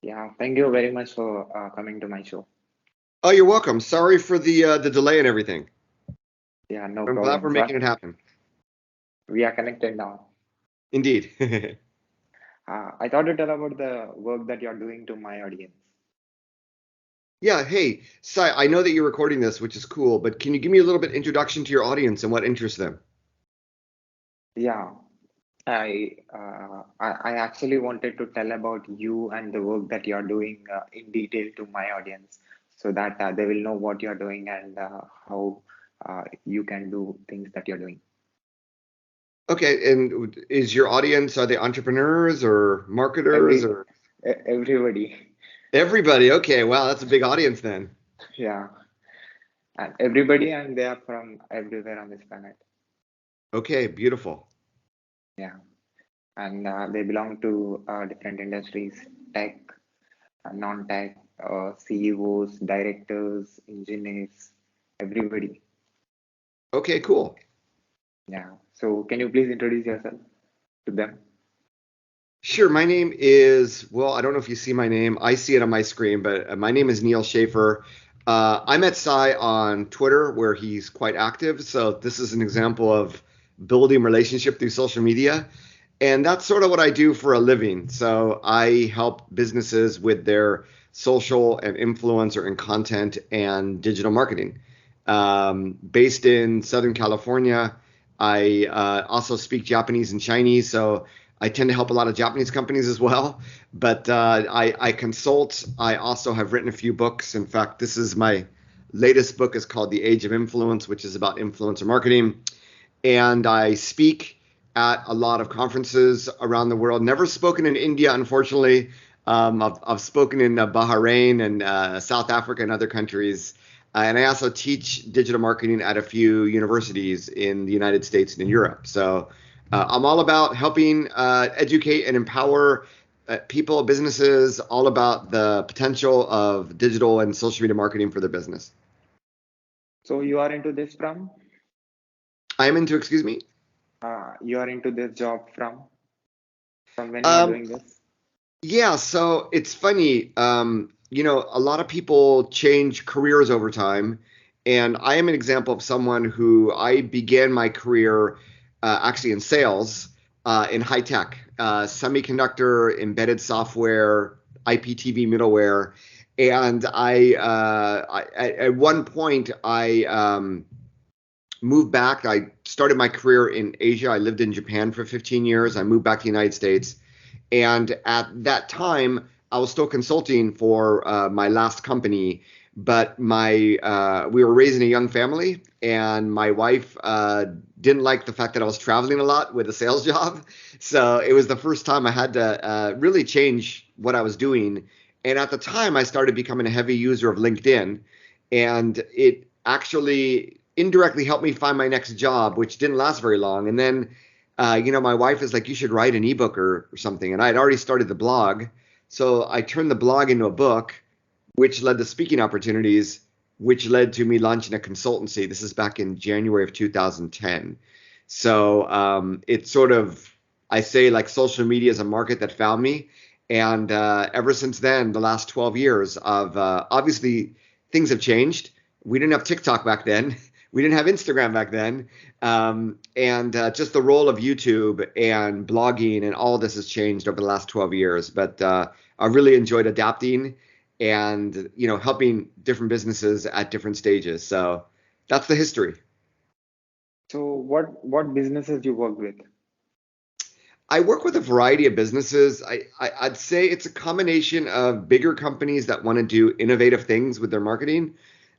Yeah, thank you very much for coming to my show. Oh, you're welcome. Sorry for the delay and everything. Yeah, no I'm glad problem, we're making sir. it happen. We are connected now. Indeed. I thought to tell about the work that you're doing to my audience. Yeah, hey, Sai, I know that you're recording this, which is cool, but can you give me a little bit introduction to your audience and what interests them? Yeah, I actually wanted to tell about you and the work that you're doing in detail to my audience, so that they will know what you're doing and how you can do things that you're doing. Okay, and is your audience, are they entrepreneurs or marketers Every or everybody, everybody? Okay, wow, that's a big audience then. yeah, and everybody, and they are from everywhere on this planet. Okay, beautiful. Yeah. And they belong to different industries, tech, non-tech, CEOs, directors, engineers, everybody. Okay, cool. Yeah. So can you please introduce yourself to them? Sure, my name is, well, I don't know if you see my name. I see it on my screen, but my name is Neal Schaffer. I met Sai on Twitter, where he's quite active. So this is an example of building relationship through social media. And that's sort of what I do for a living. So I help businesses with their social and influencer and content and digital marketing. Based in Southern California, I also speak Japanese and Chinese. So I tend to help a lot of Japanese companies as well, but I consult. I also have written a few books. In fact, this is my latest book is called The Age of Influence, which is about influencer marketing. And I speak at a lot of conferences around the world. Never spoken in India, unfortunately. I've spoken in Bahrain and South Africa and other countries. And I also teach digital marketing at a few universities in the United States and in Europe. So I'm all about helping educate and empower people, businesses, all about the potential of digital and social media marketing for their business. So you are into this I am into, excuse me. you are into this job from when you are Um, doing this? Yeah, so it's funny. A lot of people change careers over time, and I am an example of someone who I began my career actually in sales in high tech, semiconductor, embedded software, IPTV middleware, and at one point I moved back. I started my career in Asia. I lived in Japan for 15 years. I moved back to the United States. And at that time, I was still consulting for my last company, but my we were raising a young family, and my wife didn't like the fact that I was traveling a lot with a sales job. So it was the first time I had to really change what I was doing. And at the time, I started becoming a heavy user of LinkedIn, and it actually indirectly helped me find my next job, which didn't last very long. And then my wife is like, you should write an ebook or something. And I had already started the blog. So I turned the blog into a book, which led to speaking opportunities, which led to me launching a consultancy. This is back in January of 2010. So it's sort of, I say, like social media is a market that found me. And ever since then, the last 12 years of obviously things have changed. We didn't have TikTok back then. We didn't have Instagram back then. And just the role of YouTube and blogging and all of this has changed over the last 12 years. But I really enjoyed adapting and helping different businesses at different stages. So that's the history. So what businesses you work with? I work with a variety of businesses. I'd say it's a combination of bigger companies that want to do innovative things with their marketing,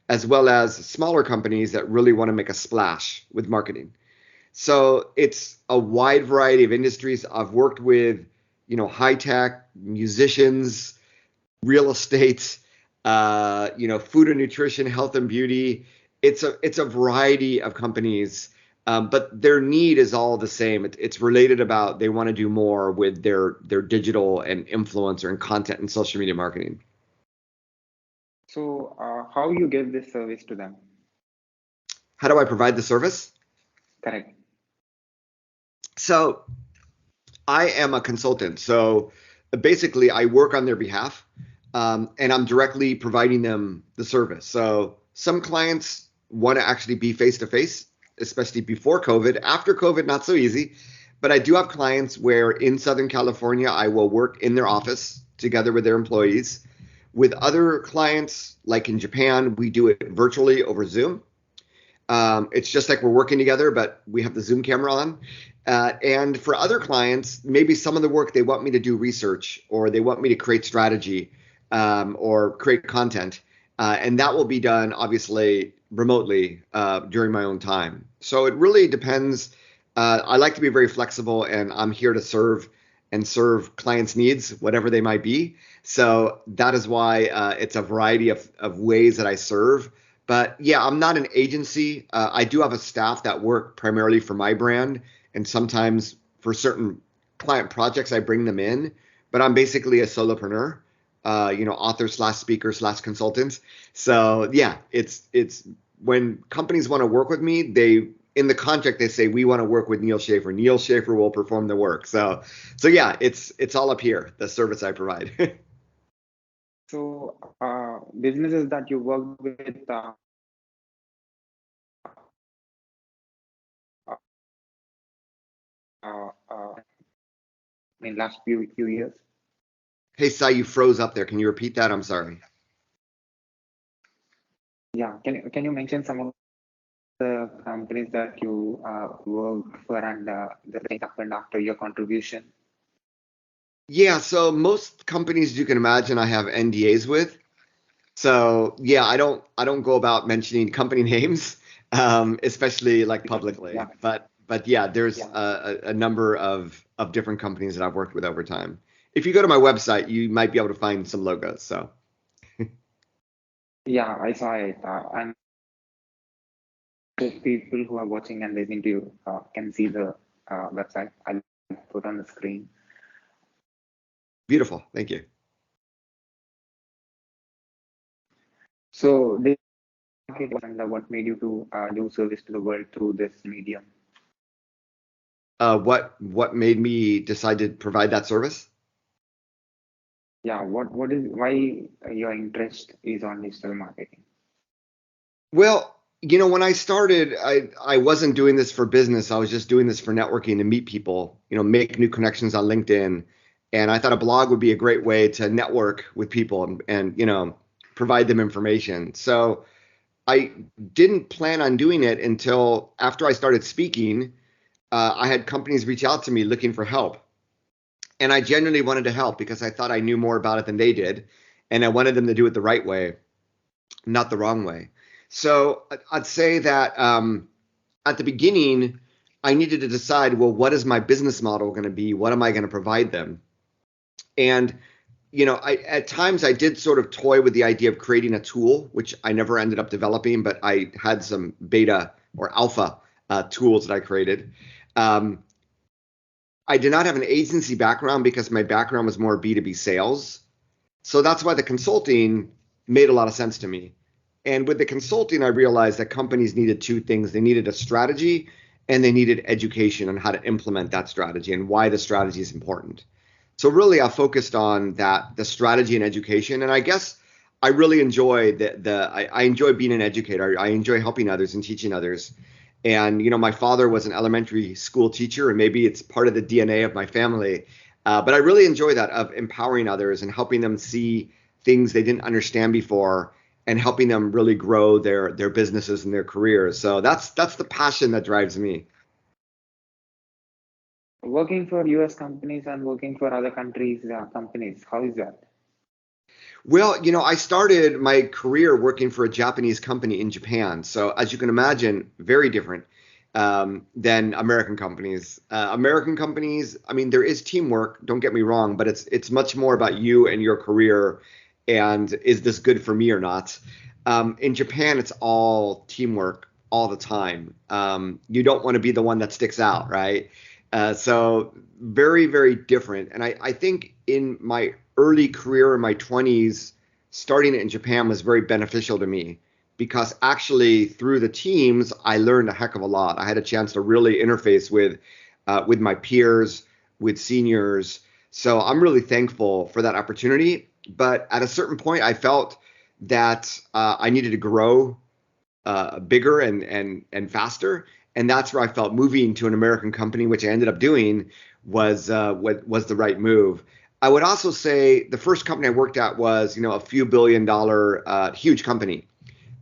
as well as smaller companies that really want to make a splash with marketing. So it's a wide variety of industries. I've worked with, high tech, musicians, real estate, food and nutrition, health and beauty. It's a variety of companies, but their need is all the same. It's related about they want to do more with their digital and influencer and content and social media marketing. So how you give this service to them? How do I provide the service? Correct. So I am a consultant. So basically I work on their behalf, and I'm directly providing them the service. So some clients want to actually be face to face, especially before COVID. After COVID, not so easy. But I do have clients where in Southern California, I will work in their office together with their employees. With other clients, like in Japan, we do it virtually over Zoom. It's just like we're working together, but we have the Zoom camera on. And for other clients, maybe some of the work they want me to do research, or they want me to create strategy, or create content. And that will be done obviously remotely during my own time. So it really depends. I like to be very flexible, and I'm here to serve clients' needs, whatever they might be. So that is why it's a variety of ways that I serve. But yeah, I'm not an agency. I do have a staff that work primarily for my brand, and sometimes for certain client projects, I bring them in. But I'm basically a solopreneur, author slash speaker slash consultant. So yeah, it's when companies want to work with me, they in the contract they say we want to work with Neal Schaffer. Neal Schaffer will perform the work. So yeah, it's all up here, the service I provide. So, businesses that you work with in last few years? Hey, Sai, you froze up there. Can you repeat that? I'm sorry. Yeah, can you mention some of the companies that you worked for and the things happened after your contribution? Yeah, so most companies you can imagine I have NDAs with. So yeah, I don't go about mentioning company names, especially like Yeah, publicly. But yeah, there's a number of different companies that I've worked with over time. If you go to my website, you might be able to find some logos. So yeah, I saw it. And the people who are watching and listening to you can see the website. I'll put on the screen. beautiful. Thank you. So, and what made you to do service to the world through this medium? What made me decide to provide that service? Yeah, what is why your interest is on digital marketing? Well, when I started, I wasn't doing this for business. I was just doing this for networking to meet people, make new connections on LinkedIn. And I thought a blog would be a great way to network with people and provide them information. So I didn't plan on doing it until after I started speaking. I had companies reach out to me looking for help. And I genuinely wanted to help because I thought I knew more about it than they did. And I wanted them to do it the right way, not the wrong way. So I'd say that at the beginning, I needed to decide, well, what is my business model going to be? What am I going to provide them? And at times I did sort of toy with the idea of creating a tool, which I never ended up developing, but I had some beta or alpha tools that I created. Um, I did not have an agency background because my background was more B2B sales. So that's why the consulting made a lot of sense to me. And with the consulting, I realized that companies needed two things. They needed a strategy and they needed education on how to implement that strategy and why the strategy is important. So really I focused on that, the strategy and education. And I guess I really enjoy I enjoy being an educator. I enjoy helping others and teaching others. And my father was an elementary school teacher, and maybe it's part of the DNA of my family. But I really enjoy that of empowering others and helping them see things they didn't understand before, and helping them really grow their businesses and their careers. So that's the passion that drives me. Working for US companies and working for other countries companies, how is that? Well, I started my career working for a Japanese company in Japan. So as you can imagine, very different than American companies. American companies, I mean, there is teamwork, don't get me wrong, but it's much more about you and your career and is this good for me or not. In Japan, it's all teamwork all the time. You don't want to be the one that sticks out, right? So very, very different. And I think in my early career in my 20s, starting it in Japan was very beneficial to me because actually through the teams, I learned a heck of a lot. I had a chance to really interface with my peers, with seniors. So I'm really thankful for that opportunity. But at a certain point, I felt that I needed to grow bigger and faster, and that's where I felt moving to an American company, which I ended up doing, what was the right move. I would also say the first company I worked at was, a few $1 billion huge company.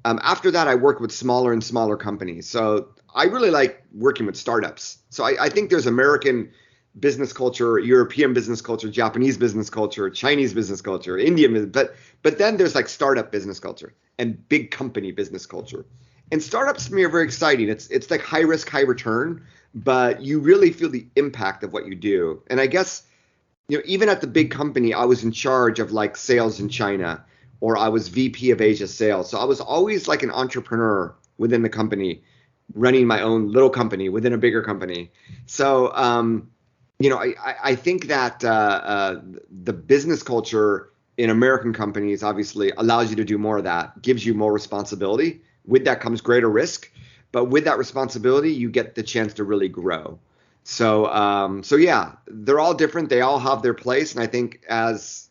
After that, I worked with smaller and smaller companies. So I really like working with startups. So I think there's American business culture, European business culture, Japanese business culture, Chinese business culture, Indian, but then there's like startup business culture and big company business culture. And startups to me are very exciting. It's like high risk, high return, but you really feel the impact of what you do. And I guess, even at the big company, I was in charge of like sales in China, or I was VP of Asia sales. So I was always like an entrepreneur within the company, running my own little company within a bigger company. So, I think that the business culture in American companies obviously allows you to do more of that, gives you more responsibility. With that comes greater risk, but with that responsibility, you get the chance to really grow. So yeah, they're all different. They all have their place, and I think as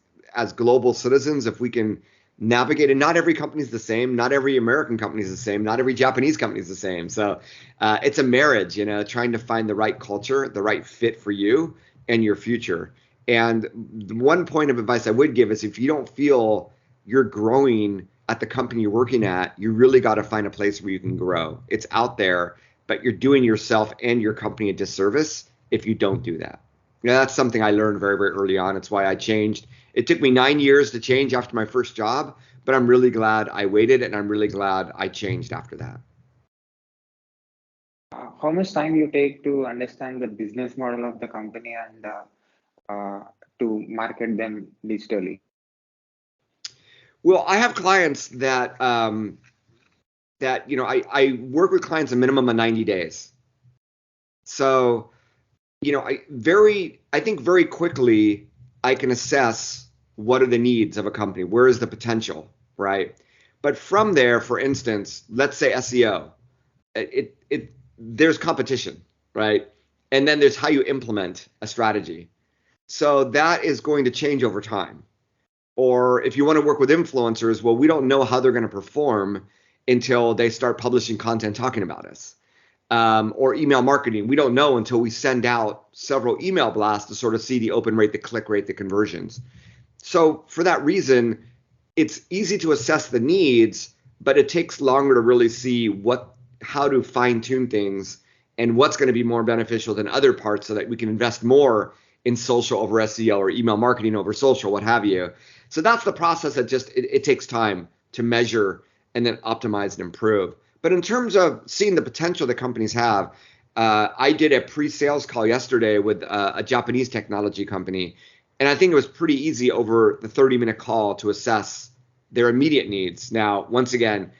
global citizens, if we can navigate, and not every company is the same, not every American company is the same, not every Japanese company is the same. So it's a marriage, trying to find the right culture, the right fit for you and your future. And the one point of advice I would give is if you don't feel you're growing at the company you're working at, you really got to find a place where you can grow. It's out there, but you're doing yourself and your company a disservice if you don't do that. That's something I learned very, very early on. It's why I changed. It took me 9 years to change after my first job, but I'm really glad I waited, and I'm really glad I changed after that. How much time you take to understand the business model of the company and to market them digitally? Well, I have clients that I work with clients a minimum of 90 days. So, I think very quickly I can assess what are the needs of a company, where is the potential, right? But from there, for instance, let's say SEO, there's competition, right? And then there's how you implement a strategy. So that is going to change over time. Or if you want to work with influencers, well, we don't know how they're going to perform until they start publishing content talking about us. Or email marketing, we don't know until we send out several email blasts to sort of see the open rate, the click rate, the conversions. So for that reason, it's easy to assess the needs, but it takes longer to really see how to fine tune things and what's going to be more beneficial than other parts, so that we can invest more in social over SEO or email marketing over social, what have you. So that's the process that just it takes time to measure and then optimize and improve. But in terms of seeing the potential that companies have, I did a pre-sales call yesterday with a Japanese technology company, and I think it was pretty easy over the 30-minute call to assess their immediate needs. Now, once again,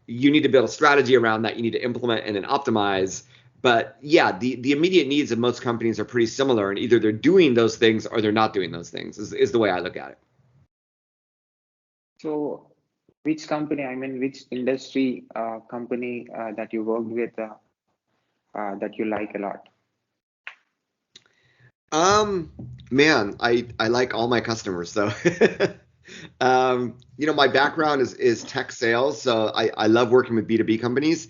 you need to build a strategy around that. You need to implement and then optimize. But yeah, the immediate needs of most companies are pretty similar, and either they're doing those things or they're not doing those things, is the way I look at it. So, which company, I mean, which industry company that you worked with that you like a lot? Man, I like all my customers. So, my background is tech sales. So I love working with B2B companies.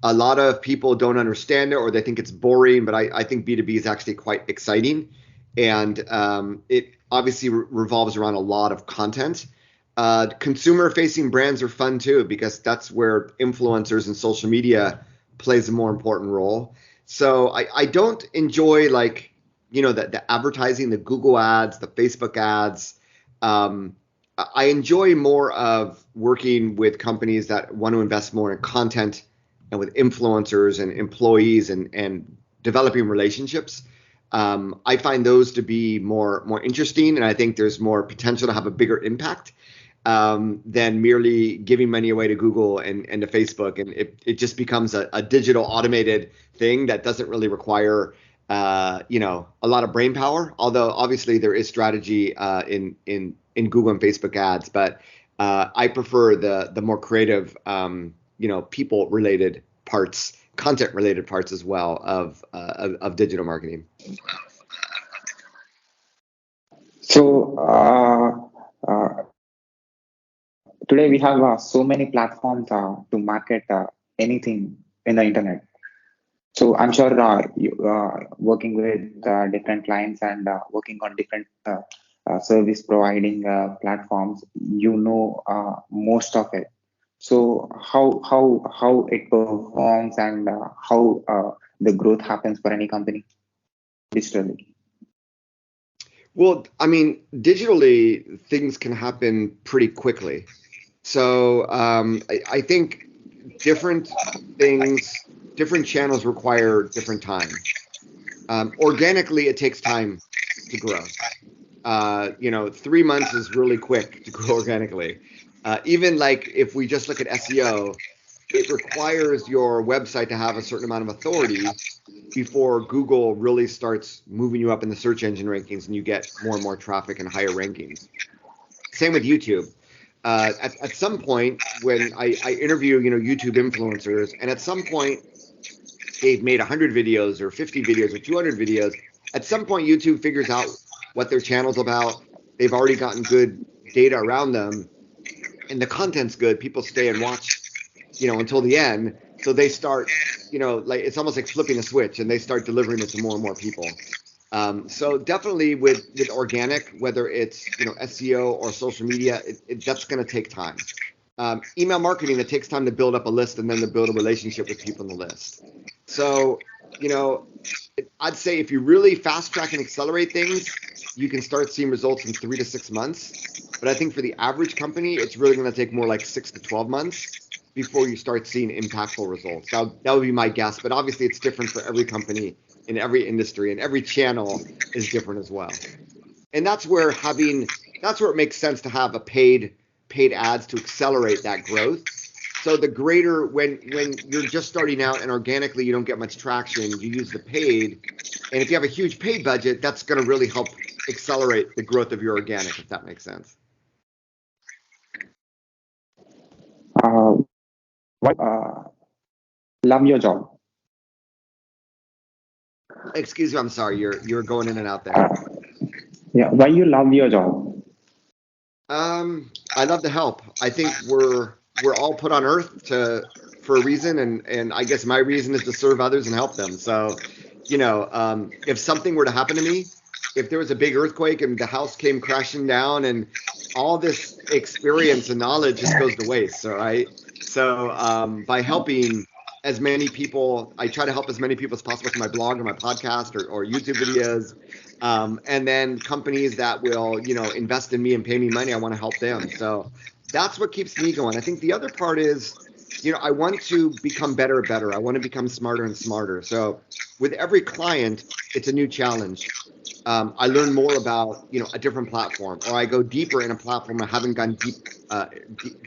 A lot of people don't understand it, or they think it's boring, but I think B2B is actually quite exciting. And it obviously revolves around a lot of content. Consumer facing brands are fun too, because that's where influencers and social media plays a more important role. So I don't enjoy like, the advertising, the Google ads, the Facebook ads. I enjoy more of working with companies that want to invest more in content and with influencers and employees and developing relationships. I find those to be more interesting, and I think there's more potential to have a bigger impact than merely giving money away to Google and to Facebook. And it just becomes a digital automated thing that doesn't really require a lot of brain power. Although obviously there is strategy in Google and Facebook ads, but I prefer the more creative, people related parts, content related parts as well of digital marketing. So today we have so many platforms to market anything in the internet. So I'm sure you working with different clients and working on different service providing platforms, you know most of it. So how it performs and how the growth happens for any company digitally. Well, I mean, digitally, things can happen pretty quickly. So I think different things, different channels require different time. Organically, it takes time to grow. 3 months is really quick to grow organically. Even like if we just look at SEO, it requires your website to have a certain amount of authority before Google really starts moving you up in the search engine rankings and you get more and more traffic and higher rankings. Same with YouTube. At some point, when I interview, YouTube influencers, and at some point they've made 100 videos or 50 videos or 200 videos, at some point YouTube figures out what their channel's about. They've already gotten good data around them, and the content's good. People stay and watch, until the end. So they start, like it's almost like flipping a switch, and they start delivering it to more and more people. So definitely with organic, whether it's SEO or social media, that's going to take time. Email marketing, it takes time to build up a list and then to build a relationship with people on the list. So you know, I'd say if you really fast track and accelerate things, you can start seeing results in 3 to 6 months. But I think for the average company, it's really going to take more like 6 to 12 months before you start seeing impactful results. That would be my guess. But obviously, it's different for every company in every industry, and every channel is different as well. And that's where it makes sense to have a paid ads to accelerate that growth. So the greater when you're just starting out and organically you don't get much traction, you use the paid. And if you have a huge paid budget, that's going to really help accelerate the growth of your organic, if that makes sense. Why love your job? Excuse me, I'm sorry, you're going in and out there. Uh, yeah, why you love your job? I love to help. I think we're all put on Earth to for a reason, and I guess my reason is to serve others and help them. So, if something were to happen to me, if there was a big earthquake and the house came crashing down, and all this experience and knowledge just goes to waste. All right. So, by helping as many people, I try to help as many people as possible through my blog or my podcast or YouTube videos. And then companies that will, invest in me and pay me money, I want to help them. So that's what keeps me going. I think the other part is, I want to become better and better. I want to become smarter and smarter. So with every client, it's a new challenge. I learn more about, a different platform, or I go deeper in a platform I haven't gone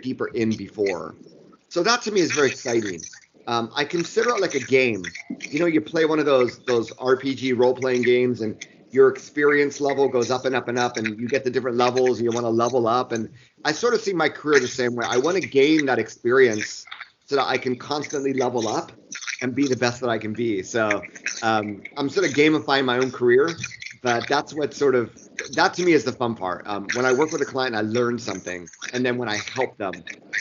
deeper in before. So that to me is very exciting. I consider it like a game. You play one of those RPG role playing games, and your experience level goes up and up and up, and you get the different levels, and you want to level up. And I sort of see my career the same way. I want to gain that experience so that I can constantly level up and be the best that I can be. So I'm sort of gamifying my own career, but that to me is the fun part. When I work with a client, I learn something, and then when I help them,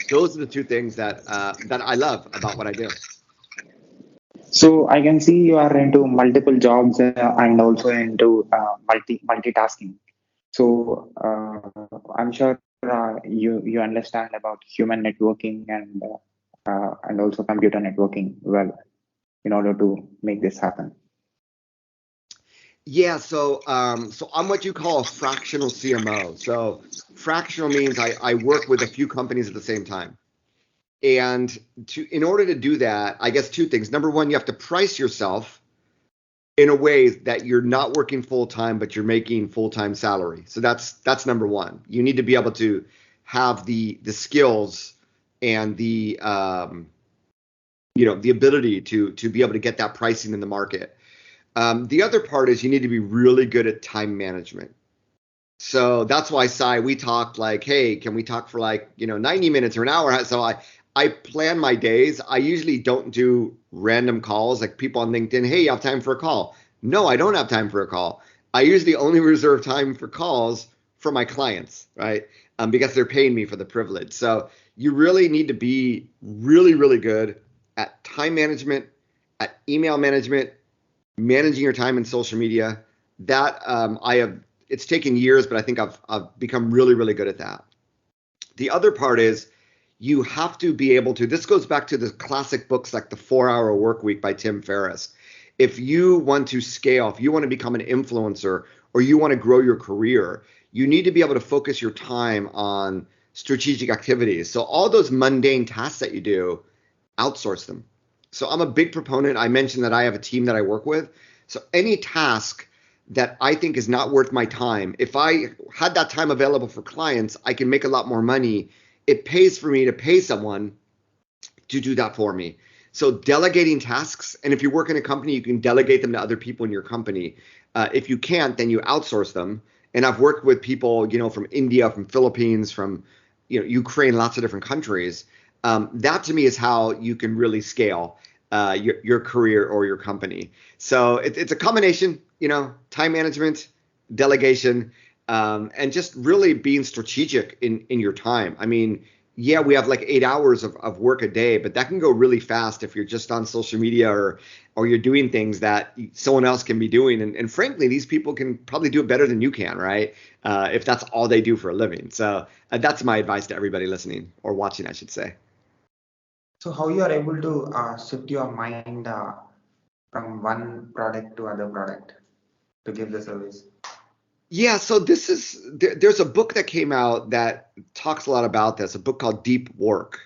those are the two things that I love about what I do. So I can see you are into multiple jobs and also into multitasking. So I'm sure you understand about human networking and also computer networking well in order to make this happen. Yeah, so I'm what you call a fractional CMO. So fractional means I work with a few companies at the same time. And in order to do that, I guess two things. Number one, you have to price yourself in a way that you're not working full time, but you're making full time salary. So that's number one. You need to be able to have the skills and the ability to be able to get that pricing in the market. The other part is you need to be really good at time management. So that's why, Sai, we talked like, hey, can we talk for like 90 minutes or an hour? So I plan my days. I usually don't do random calls like people on LinkedIn. Hey, you have time for a call? No, I don't have time for a call. I usually only reserve time for calls for my clients, right? Because they're paying me for the privilege. So you really need to be really, really good at time management, at email management, managing your time in social media. That it's taken years, but I think I've become really, really good at that. The other part is you have to be able to, this goes back to the classic books like The 4 Hour Work Week by Tim Ferriss. If you want to scale, if you want to become an influencer or you want to grow your career, you need to be able to focus your time on strategic activities. So all those mundane tasks that you do, outsource them. So I'm a big proponent. I mentioned that I have a team that I work with. So any task that I think is not worth my time, if I had that time available for clients, I can make a lot more money. It pays for me to pay someone to do that for me. So delegating tasks, and if you work in a company, you can delegate them to other people in your company. If you can't, then you outsource them. And I've worked with people, from India, from Philippines, from Ukraine, lots of different countries. That to me is how you can really scale your career or your company. So it's a combination, time management, delegation, and just really being strategic in your time. I mean, yeah, we have like 8 hours of work a day, but that can go really fast if you're just on social media or you're doing things that someone else can be doing. And frankly, these people can probably do it better than you can, right? If that's all they do for a living. So that's my advice to everybody listening or watching, I should say. So how you are able to shift your mind from one product to other product to give the service? Yeah, so there's a book that came out that talks a lot about this, a book called Deep Work.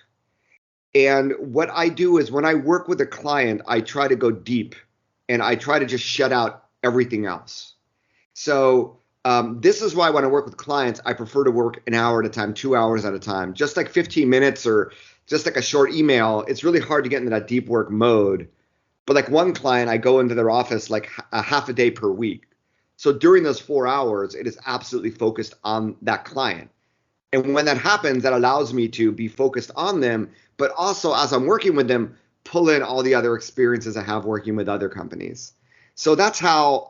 And what I do is when I work with a client, I try to go deep and I try to just shut out everything else. So this is why when I work with clients, I prefer to work an hour at a time, 2 hours at a time, just like 15 minutes or just like a short email. It's really hard to get into that deep work mode. But like one client, I go into their office like a half a day per week. So during those 4 hours, it is absolutely focused on that client. And when that happens, that allows me to be focused on them, but also as I'm working with them, pull in all the other experiences I have working with other companies. So that's how,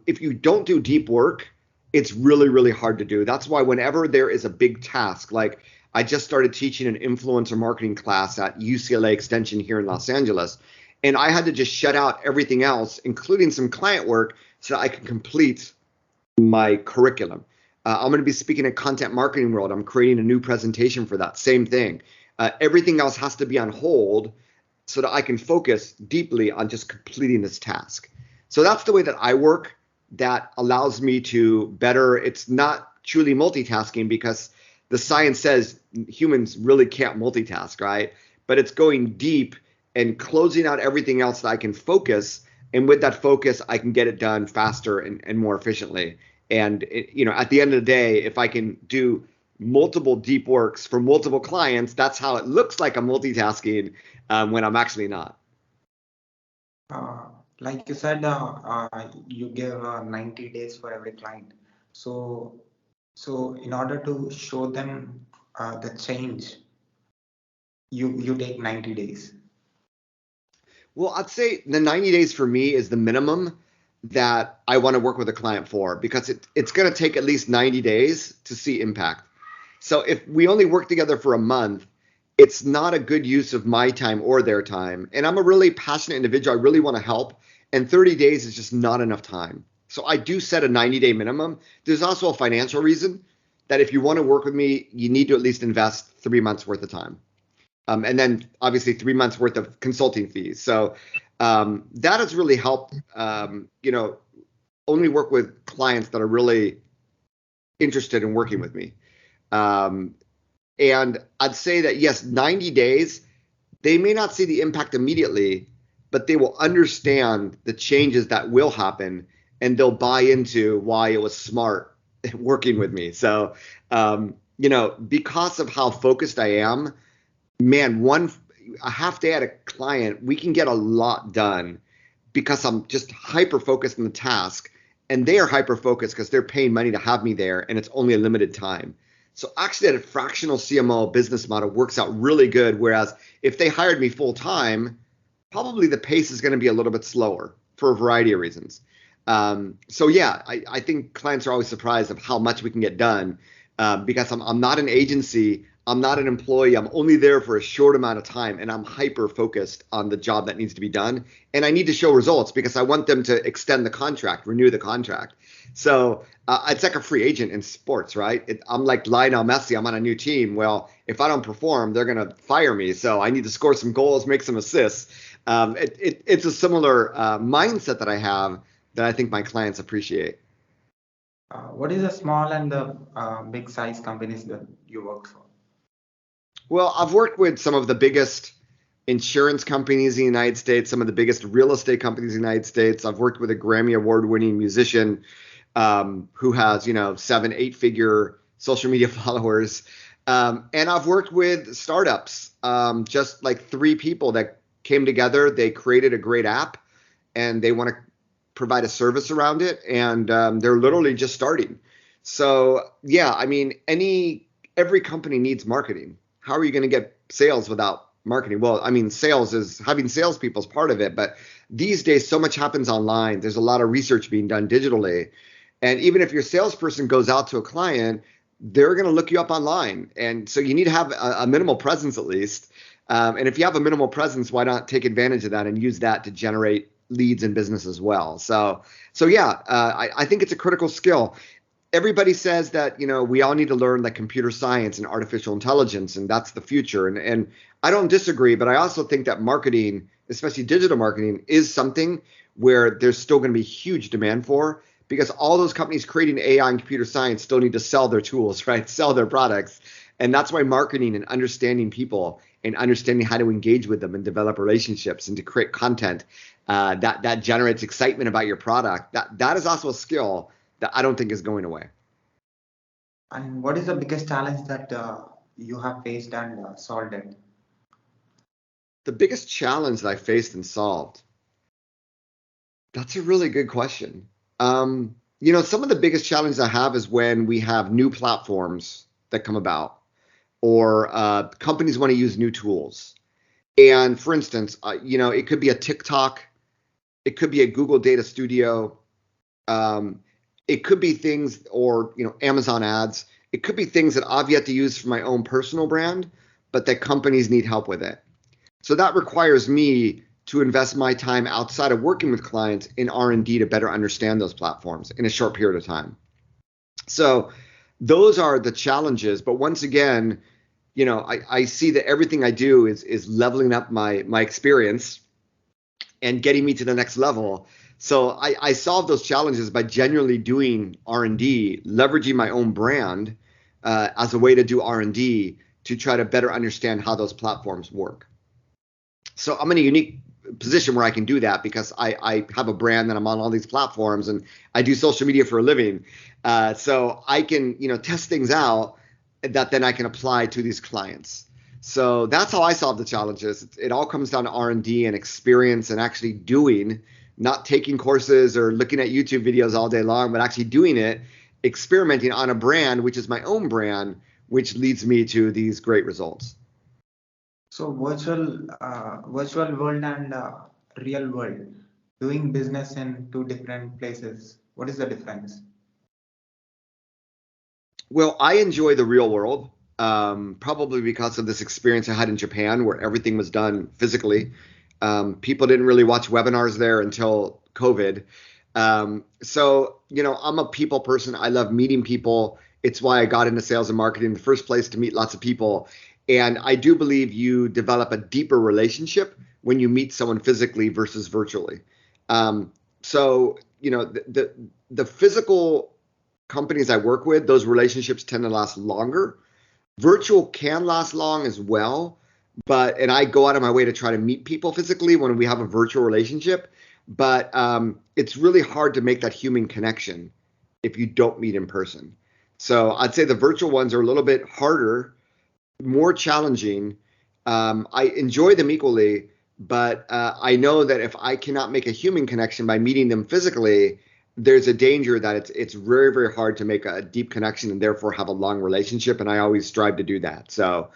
if you don't do deep work, it's really, really hard to do. That's why whenever there is a big task, like I just started teaching an influencer marketing class at UCLA Extension here in Los Angeles, and I had to just shut out everything else, including some client work, so that I can complete my curriculum. I'm going to be speaking at Content Marketing World. I'm creating a new presentation for that. Same thing. Everything else has to be on hold so that I can focus deeply on just completing this task. So that's the way that I work. That allows me to better. It's not truly multitasking because the science says humans really can't multitask, right? But it's going deep and closing out everything else that I can focus. And with that focus, I can get it done faster and more efficiently. And at the end of the day, if I can do multiple deep works for multiple clients, that's how it looks like I'm multitasking when I'm actually not. Like you said, you give 90 days for every client. So in order to show them the change, you take 90 days. Well, I'd say the 90 days for me is the minimum that I want to work with a client for because it's going to take at least 90 days to see impact. So if we only work together for a month, it's not a good use of my time or their time. And I'm a really passionate individual. I really want to help. And 30 days is just not enough time. So I do set a 90-day minimum. There's also a financial reason that if you want to work with me, you need to at least invest 3 months worth of time. And then obviously 3 months worth of consulting fees. So that has really helped, only work with clients that are really interested in working with me. And I'd say that, yes, 90 days, they may not see the impact immediately, but they will understand the changes that will happen and they'll buy into why it was smart working with me. So, because of how focused I am, man, a half day at a client, we can get a lot done because I'm just hyper focused on the task and they are hyper focused because they're paying money to have me there and it's only a limited time. So actually that fractional CMO business model works out really good. Whereas if they hired me full time, probably the pace is going to be a little bit slower for a variety of reasons. So yeah, I think clients are always surprised of how much we can get done because I'm not an agency. I'm not an employee. I'm only there for a short amount of time and I'm hyper focused on the job that needs to be done. And I need to show results because I want them to extend the contract, renew the contract. So it's like a free agent in sports, right? I'm like Lionel Messi. I'm on a new team. Well, if I don't perform, they're going to fire me. So I need to score some goals, make some assists. It's a similar mindset that I have that I think my clients appreciate. What is the small and the big size companies that you work for? Well, I've worked with some of the biggest insurance companies in the United States, some of the biggest real estate companies in the United States. I've worked with a Grammy award-winning musician who has, 7, 8-figure social media followers. And I've worked with startups, just like 3 people that came together. They created a great app and they want to provide a service around it. And they're literally just starting. So yeah, I mean, every company needs marketing. How are you going to get sales without marketing? Well, I mean, sales is having salespeople is part of it, but these days so much happens online. There's a lot of research being done digitally. And even if your salesperson goes out to a client, they're going to look you up online. And so you need to have a minimal presence at least. And if you have a minimal presence, why not take advantage of that and use that to generate leads in business as well? So yeah, I think it's a critical skill. Everybody says that we all need to learn like computer science and artificial intelligence, and that's the future. And I don't disagree, but I also think that marketing, especially digital marketing, is something where there's still going to be huge demand for because all those companies creating AI and computer science still need to sell their tools, right? Sell their products, and that's why marketing and understanding people and understanding how to engage with them and develop relationships and to create content that generates excitement about your product. That is also a skill that I don't think is going away. And what is the biggest challenge that you have faced and solved it? The biggest challenge that I faced and solved. That's a really good question. Some of the biggest challenges I have is when we have new platforms that come about or companies want to use new tools. And for instance, it could be a TikTok, it could be a Google Data Studio, it could be things or Amazon ads. It could be things that I've yet to use for my own personal brand, but that companies need help with it. So that requires me to invest my time outside of working with clients in R&D to better understand those platforms in a short period of time. So those are the challenges. But once again, I see that everything I do is leveling up my experience and getting me to the next level. So I solve those challenges by genuinely doing R&D, leveraging my own brand as a way to do R&D to try to better understand how those platforms work. So I'm in a unique position where I can do that because I have a brand that I'm on all these platforms and I do social media for a living. So I can, test things out that then I can apply to these clients. So that's how I solve the challenges. It all comes down to R&D and experience and actually doing, not taking courses or looking at YouTube videos all day long, but actually doing it, experimenting on a brand, which is my own brand, which leads me to these great results. So virtual world and real world, doing business in 2 different places. What is the difference? Well, I enjoy the real world, probably because of this experience I had in Japan where everything was done physically. People didn't really watch webinars there until COVID. So, I'm a people person. I love meeting people. It's why I got into sales and marketing in the first place, to meet lots of people. And I do believe you develop a deeper relationship when you meet someone physically versus virtually. So, the physical companies I work with, those relationships tend to last longer. Virtual can last long as well, and I go out of my way to try to meet people physically when we have a virtual relationship. But it's really hard to make that human connection if you don't meet in person. So I'd say the virtual ones are a little bit harder, more challenging. I enjoy them equally, but I know that if I cannot make a human connection by meeting them physically, there's a danger that it's very, very hard to make a deep connection and therefore have a long relationship. And I always strive to do that. So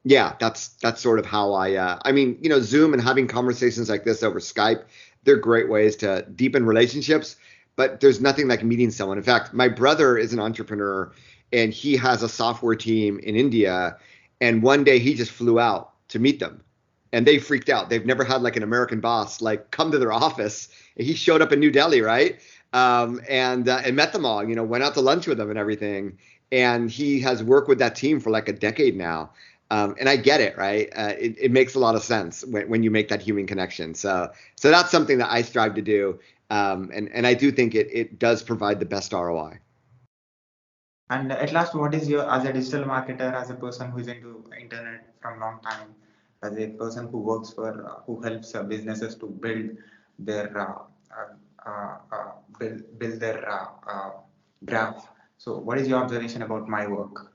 yeah, that's sort of how I mean, Zoom and having conversations like this over Skype, They're great ways to deepen relationships, but there's nothing like meeting someone. In fact, my brother is an entrepreneur and he has a software team in India. And one day he just flew out to meet them and they freaked out. They've never had like an American boss like come to their office. And he showed up in New Delhi, right? And met them all, went out to lunch with them and everything. And he has worked with that team for like a decade now. And I get it, right? It makes a lot of sense when you make that human connection. So that's something that I strive to do. And I do think it does provide the best ROI. And at last, what is your, as a digital marketer, as a person who is into internet from long time, as a person who works for, who helps businesses to build their, build their graph. So, what is your observation about my work?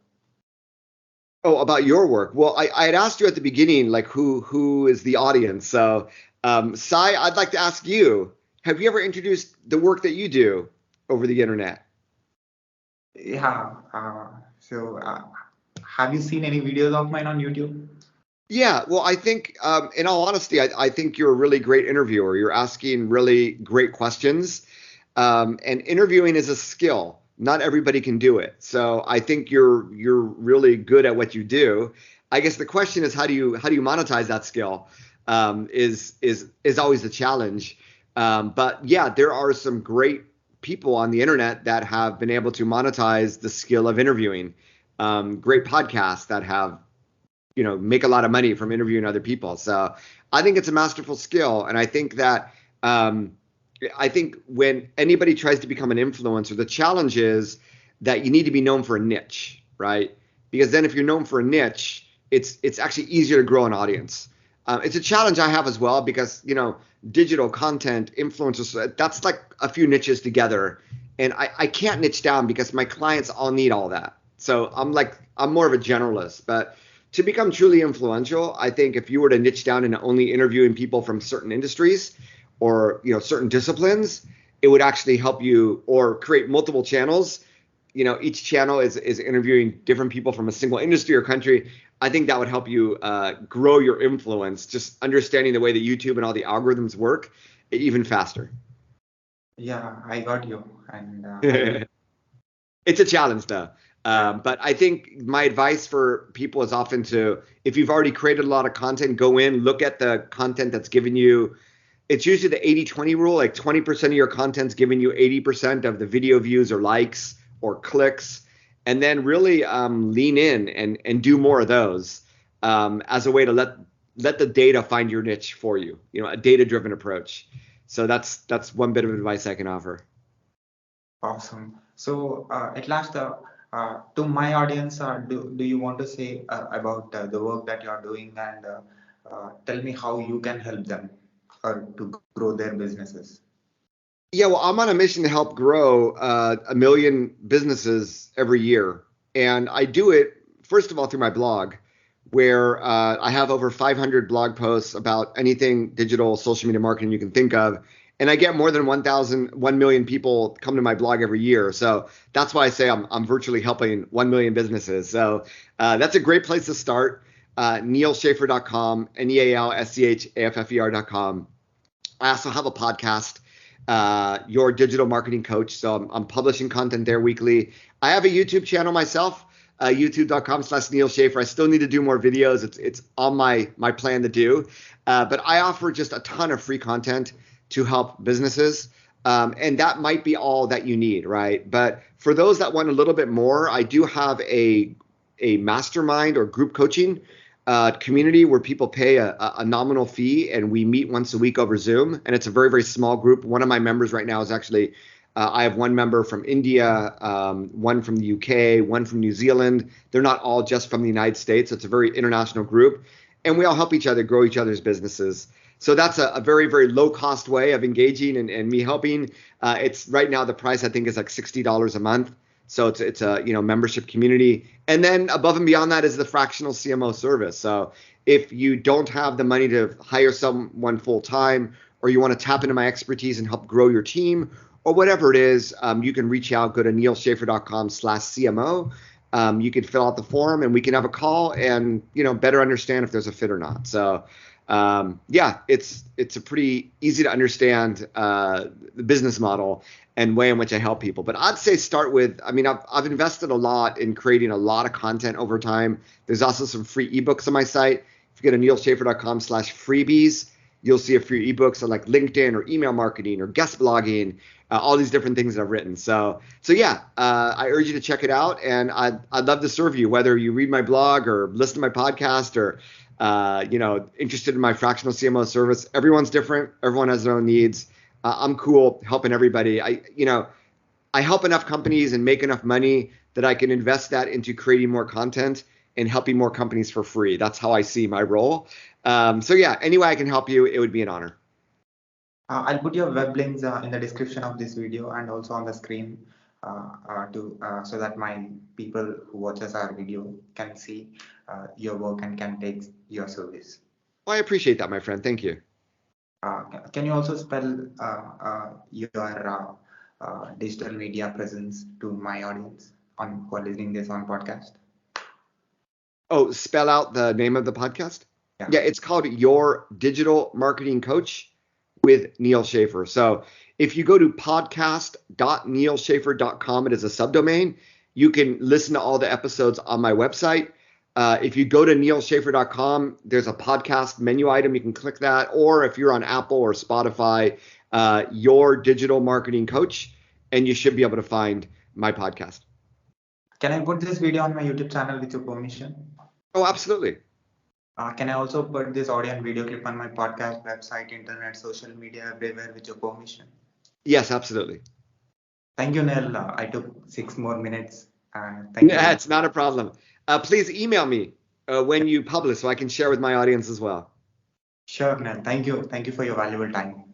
Oh, about your work. Well, I had asked you at the beginning, like who is the audience. So, Sai, I'd like to ask you, have you ever introduced the work that you do over the internet? Yeah. Have you seen any videos of mine on YouTube? Yeah, well, I think, in all honesty, I think you're a really great interviewer. You're asking really great questions. And interviewing is a skill. Not everybody can do it. So I think you're really good at what you do. I guess the question is how do you monetize that skill? Is always the challenge. But yeah, there are some great people on the internet that have been able to monetize the skill of interviewing. Great podcasts that have make a lot of money from interviewing other people. So I think it's a masterful skill, and I think that I think when anybody tries to become an influencer, the challenge is that you need to be known for a niche, right? Because then if you're known for a niche, it's actually easier to grow an audience. It's a challenge I have as well because digital content influencers, that's like a few niches together, and I can't niche down because my clients all need all that. So I'm more of a generalist, but to become truly influential, I think if you were to niche down into only interviewing people from certain industries or certain disciplines, it would actually help you, or create multiple channels. Each channel is interviewing different people from a single industry or country. I think that would help you grow your influence, just understanding the way that YouTube and all the algorithms work even faster. Yeah, I got you. And It's a challenge though. But I think my advice for people is often to, if you've already created a lot of content, go in, look at the content that's given you. It's usually the 80-20 rule, like 20% of your content's giving you 80% of the video views or likes or clicks. And then really lean in and do more of those as a way to let the data find your niche for you, a data-driven approach. So that's one bit of advice I can offer. awesome. So, at last, to my audience, do you want to say about the work that you are doing, and tell me how you can help them or to grow their businesses? Yeah, well, I'm on a mission to help grow 1 million businesses every year. And I do it, first of all, through my blog, where I have over 500 blog posts about anything digital, social media marketing you can think of. And I get more than 1 million people come to my blog every year. So that's why I say I'm virtually helping 1 million businesses. So that's a great place to start. NealSchaffer.com, NealSchaffer.com. I also have a podcast, Your Digital Marketing Coach. So I'm publishing content there weekly. I have a YouTube channel myself, youtube.com/Neal Schaffer. I still need to do more videos. It's on my plan to do. But I offer just a ton of free content to help businesses. And that might be all that you need, right? But for those that want a little bit more, I do have a mastermind or group coaching community where people pay a nominal fee and we meet once a week over Zoom. And it's a very, very small group. One of my members right now is actually, I have one member from India, one from the UK, one from New Zealand. They're not all just from the United States. It's a very international group. And we all help each other grow each other's businesses. So that's a very, very low cost way of engaging and me helping. It's right now, the price I think is like $60 a month. So it's a membership community. And then above and beyond that is the fractional CMO service. So if you don't have the money to hire someone full time, or you want to tap into my expertise and help grow your team, or whatever it is, you can reach out, go to nealschaffer.com/CMO. You can fill out the form and we can have a call and better understand if there's a fit or not. So Yeah, it's a pretty easy to understand the business model and way in which I help people. But I'd say start with, I mean, I've invested a lot in creating a lot of content over time. There's also some free ebooks on my site. If you go to nealschaffer.com/freebies, you'll see a few ebooks on like LinkedIn or email marketing or guest blogging, all these different things that I've written. So yeah, I urge you to check it out, and I'd love to serve you, whether you read my blog or listen to my podcast or interested in my fractional CMO service. Everyone's different. Everyone has their own needs. I'm cool helping everybody. I help enough companies and make enough money that I can invest that into creating more content and helping more companies for free. That's how I see my role. So yeah, any way I can help you, it would be an honor. I'll put your web links in the description of this video and also on the screen to so that my people who watches our video can see your work and can take your service. Well, I appreciate that, my friend. Thank you. Can you also spell your digital media presence to my audience on who are listening this on podcast? Oh, spell out the name of the podcast? Yeah. Yeah, it's called Your Digital Marketing Coach with Neal Schaffer. So if you go to podcast.nealschaffer.com, it is a subdomain. You can listen to all the episodes on my website. If you go to nealschaffer.com, there's a podcast menu item. You can click that. Or if you're on Apple or Spotify, Your Digital Marketing Coach, and you should be able to find my podcast. Can I put this video on my YouTube channel with your permission? Oh, absolutely. Can I also put this audio and video clip on my podcast, website, internet, social media, everywhere with your permission? Yes, absolutely. Thank you, Neil. I took 6 more minutes. Thank you. It's not a problem. Please email me when you publish so I can share with my audience as well. Sure, Neil. Thank you. Thank you for your valuable time.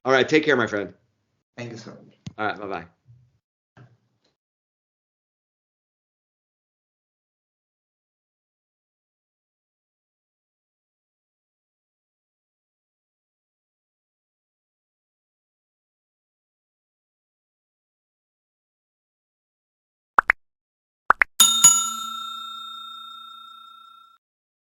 All right. Take care, my friend. Thank you, sir. All right. Bye-bye.